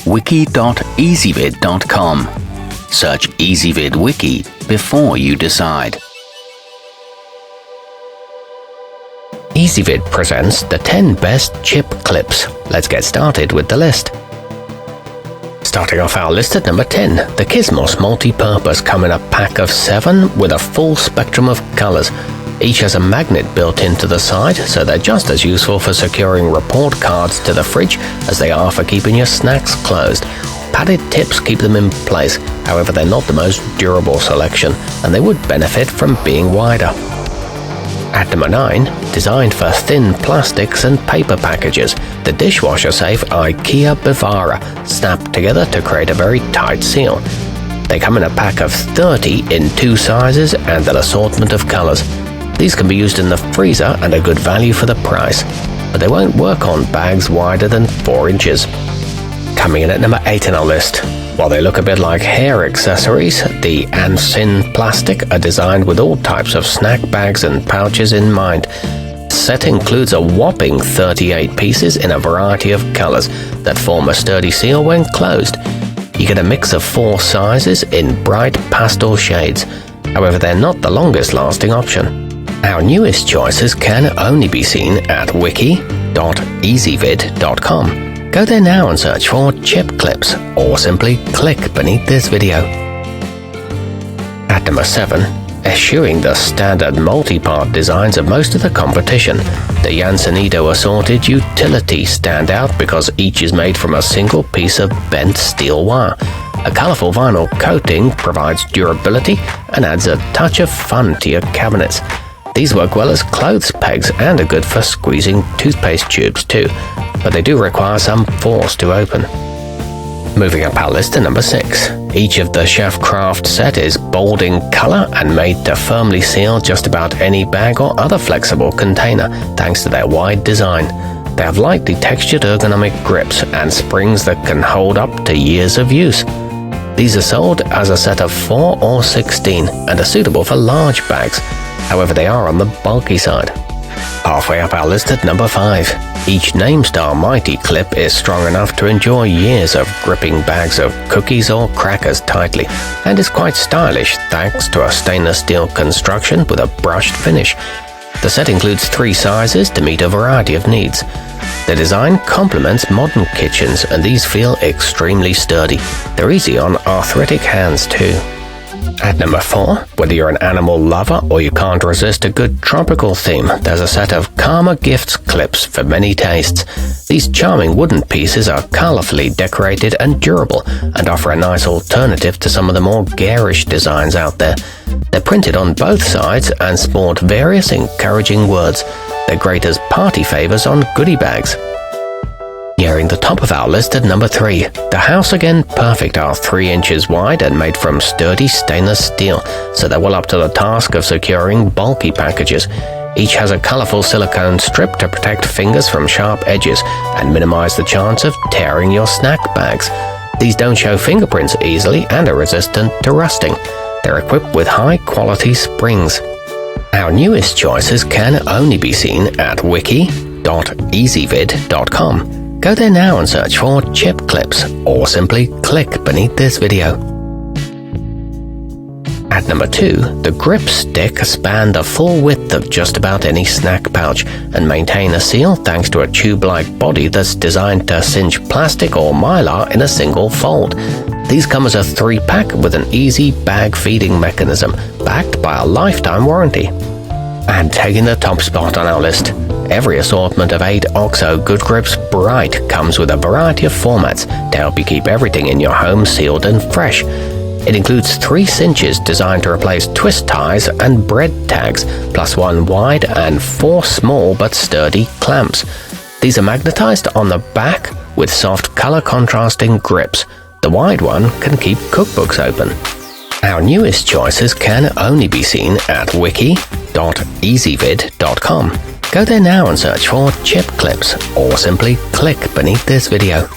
wiki.ezvid.com. Search Ezvid Wiki before you decide. Ezvid presents the 10 best chip clips. Let's get started with the list. Starting off our list at number 10, the Kizmos multipurpose come in a pack of 7 with a full spectrum of colors. Each has a magnet built into the side, so they're just as useful for securing report cards to the fridge as they are for keeping your snacks closed. Padded tips keep them in place, however they're not the most durable selection, and they would benefit from being wider. At number 9, designed for thin plastics and paper packages, the dishwasher-safe IKEA Bevara snap together to create a very tight seal. They come in a pack of 30 in 2 sizes and an assortment of colors. These can be used in the freezer and are good value for the price, but they won't work on bags wider than 4 inches. Coming in at number 8 in our list. While they look a bit like hair accessories, the anphsin plastic are designed with all types of snack bags and pouches in mind. The set includes a whopping 38 pieces in a variety of colors that form a sturdy seal when closed. You get a mix of 4 sizes in bright pastel shades. However, they're not the longest lasting option. Our newest choices can only be seen at wiki.ezvid.com. Go there now and search for chip clips, or simply click beneath this video. At number 7, eschewing the standard multi-part designs of most of the competition, the yansanido assorted utility stand out because each is made from a single piece of bent steel wire. A colorful vinyl coating provides durability and adds a touch of fun to your cabinets. These work well as clothes pegs and are good for squeezing toothpaste tubes too, but they do require some force to open. Moving up our list to number 6. Each of the Chef Craft set is bold in color and made to firmly seal just about any bag or other flexible container, thanks to their wide design. They have lightly textured ergonomic grips and springs that can hold up to years of use. These are sold as a set of 4 or 16 and are suitable for large bags. However, they are on the bulky side. Halfway up our list at number 5. Each namestar mighty clip is strong enough to enjoy years of gripping bags of cookies or crackers tightly, and is quite stylish thanks to a stainless steel construction with a brushed finish. The set includes 3 sizes to meet a variety of needs. The design complements modern kitchens, and these feel extremely sturdy. They're easy on arthritic hands too. At number 4, whether you're an animal lover or you can't resist a good tropical theme, there's a set of Karma Gifts clips for many tastes. These charming wooden pieces are colorfully decorated and durable, and offer a nice alternative to some of the more garish designs out there. They're printed on both sides and sport various encouraging words. They're great as party favors on goodie bags. Nearing the top of our list at number 3, the House Again Perfect are 3 inches wide and made from sturdy stainless steel, so they're well up to the task of securing bulky packages. Each has a colorful silicone strip to protect fingers from sharp edges and minimize the chance of tearing your snack bags. These don't show fingerprints easily and are resistant to rusting. They're equipped with high-quality springs. Our newest choices can only be seen at wiki.ezvid.com. Go there now and search for chip clips, or simply click beneath this video. At number 2, the gripstic span the full width of just about any snack pouch and maintain a seal thanks to a tube-like body that's designed to cinch plastic or mylar in a single fold. These come as a 3-pack with an easy bag feeding mechanism, backed by a lifetime warranty. And taking the top spot on our list, every assortment of 8 OXO Good Grips Bright comes with a variety of formats to help you keep everything in your home sealed and fresh. It includes 3 cinches designed to replace twist ties and bread tags, plus 1 wide and 4 small but sturdy clamps. These are magnetized on the back with soft color contrasting grips. The wide one can keep cookbooks open. Our newest choices can only be seen at wiki.ezvid.com. Go there now and search for chip clips, or simply click beneath this video.